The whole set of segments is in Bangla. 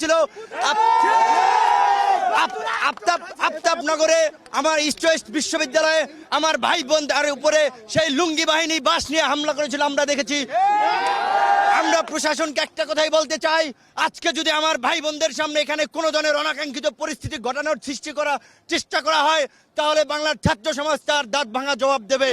ছিল আফতাবনগরে আমার ইস্ট ওয়েস্ট বিশ্ববিদ্যালয়ে আমার ভাই বোনদের উপরে সেই লুঙ্গি বাহিনী বাস নিয়ে হামলা করেছিল আমরা দেখেছি। আমরা প্রশাসনকে একটা কথাই বলতে চাই, আজকে যদি আমার ভাই বোনদের সামনে এখানে কোনো ধরনের অনাকাঙ্ক্ষিত পরিস্থিতি ঘটানোর চেষ্টা করা হয় তাহলে বাংলার ছাত্র সমাজ তার দাঁত ভাঙা জবাব দেবে।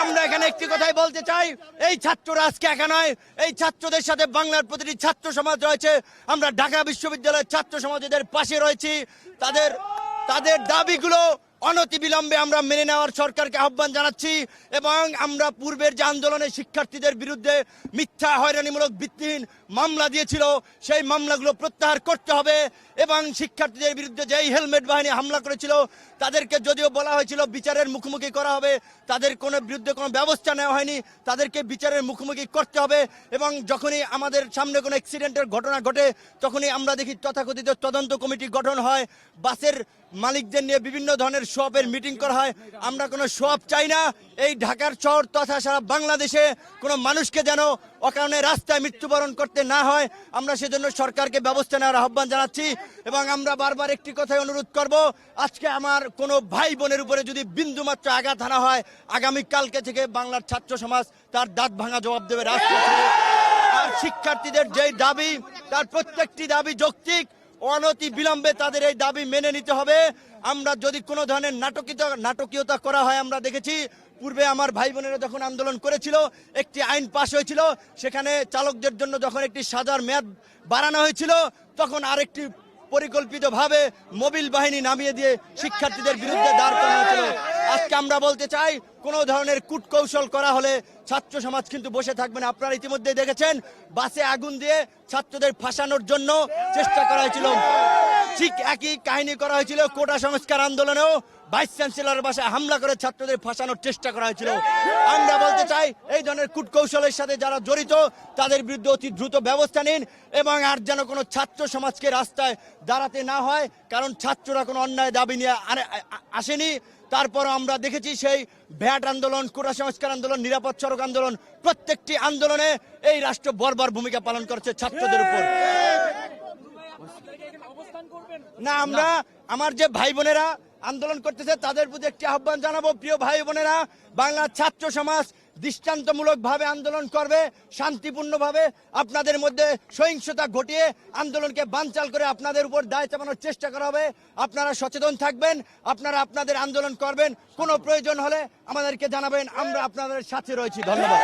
আমরা এখানে একটি কথাই বলতে চাই, এই ছাত্ররা আজকে একা নয়, এই ছাত্রদের সাথে বাংলার প্রতিটি ছাত্র সমাজ রয়েছে। আমরা ঢাকা বিশ্ববিদ্যালয়ের ছাত্র সমাজের পাশে রয়েছি। তাদের দাবিগুলো অনতিবিলম্বে আমরা মেনে নেওয়ার সরকারকে আহ্বান জানাচ্ছি এবং আমরা পূর্বের যে আন্দোলনে শিক্ষার্থীদের বিরুদ্ধে মিথ্যা হয়রানিমূলক ভিত্তিহীন মামলা দিয়েছিল সেই মামলাগুলো প্রত্যাহার করতে হবে এবং শিক্ষার্থীদের বিরুদ্ধে যেই হেলমেট বাহিনী হামলা করেছিল তাদেরকে যদিও বলা হয়েছিল বিচারের মুখোমুখি করা হবে, তাদের কোনো বিরুদ্ধে কোনো ব্যবস্থা নেওয়া হয়নি, তাদেরকে বিচারের মুখোমুখি করতে হবে। এবং যখনই আমাদের সামনে কোনো অ্যাক্সিডেন্টের ঘটনা ঘটে তখনই আমরা দেখি তথাকথিত তদন্ত কমিটি গঠন হয়, বাসের মালিকদের নিয়ে বিভিন্ন ধরনের শোঅপের মিটিং করা হয়। আমরা কোনো শোঅপ চাই না। এই ঢাকার শহর তথা সারা বাংলাদেশে কোনো মানুষকে যেন অকারণে রাস্তায় মৃত্যুবরণ করতে না হয়, আমরা সেজন্য সরকারকে ব্যবস্থা নেওয়ার আহ্বান জানাচ্ছি। এবং আমরা বারবার একটি কথাই অনুরোধ করব, আজকে আমার কোনো ভাই বোনের উপরে যদি বিন্দুমাত্র আঘাত হানা হয় আগামীকালকে থেকে বাংলার ছাত্র সমাজ তার দাঁত ভাঙা জবাব দেবে রাজপথে। আর শিক্ষার্থীদের যেই দাবি তার প্রত্যেকটি দাবি যৌক্তিক, অনতি বিলম্বে তাদের এই দাবি মেনে নিতে হবে। আমরা যদি কোনো ধরনের নাটকীয়তা করা হয়, আমরা দেখেছি পূর্বে আমার ভাই বোনেরা যখন আন্দোলন করেছিল একটি আইন পাশ হয়েছিল, সেখানে চালকদের জন্য যখন একটি সাজার মেয়াদ বাড়ানো হয়েছিল তখন আরেকটি পরিকল্পিতভাবে মোবিল বাহিনী নামিয়ে দিয়ে শিক্ষার্থীদের বিরুদ্ধে দাঁড় করানো হয়েছিল। আজকে আমরা বলতে চাই কোনো ধরনের কূটকৌশল করা হলে ছাত্র সমাজ কিন্তু বসে থাকবে না। আপনারা ইতিমধ্যে দেখেছেন বাসে আগুন দিয়ে ছাত্রদের ফাঁসানোর জন্য চেষ্টা করা হয়েছিল। ঠিক একই কাহিনী করা হয়েছিল কোটা সংস্কার আন্দোলনেও, ভাইস চ্যান্সেলরের বাসায় হামলা করে ছাত্রদের ফাঁসানোর চেষ্টা করা হয়েছিল। আমরা বলতে চাই এই ধরনের কূটকৌশলের সাথে যারা জড়িত তাদের বিরুদ্ধে অতি দ্রুত ব্যবস্থা নিন এবং আর যেন কোনো ছাত্র সমাজকে রাস্তায় দাঁড়াতে না হয়, কারণ ছাত্ররা কোনো অন্যায় দাবি নিয়ে আসেনি। তারপর আমরা দেখেছি সেই ভ্যাট আন্দোলন, কোটা সংস্কার আন্দোলন, নিরাপদ সড়ক আন্দোলন, প্রত্যেকটি আন্দোলনে এই রাষ্ট্র বর্বর ভূমিকা পালন করছে ছাত্রদের উপর। না, আমরা আমার যে ভাই বোনেরা আন্দোলন করতেছে তাদের প্রতি একটি আহ্বান জানাবো, প্রিয় ভাই বোনেরা, বাংলার ছাত্র সমাজ দৃষ্টান্তমূলকভাবে আন্দোলন করবে, শান্তিপূর্ণভাবে। আপনাদের মধ্যে সহিংসতা ঘটিয়ে আন্দোলনকে বানচাল করে আপনাদের উপর দায় চাপানোর চেষ্টা করা হবে। আপনারা সচেতন থাকবেন, আপনারা আপনাদের আন্দোলন করবেন, কোনো প্রয়োজন হলে আমাদেরকে জানাবেন, আমরা আপনাদের সাথে রয়েছি। ধন্যবাদ।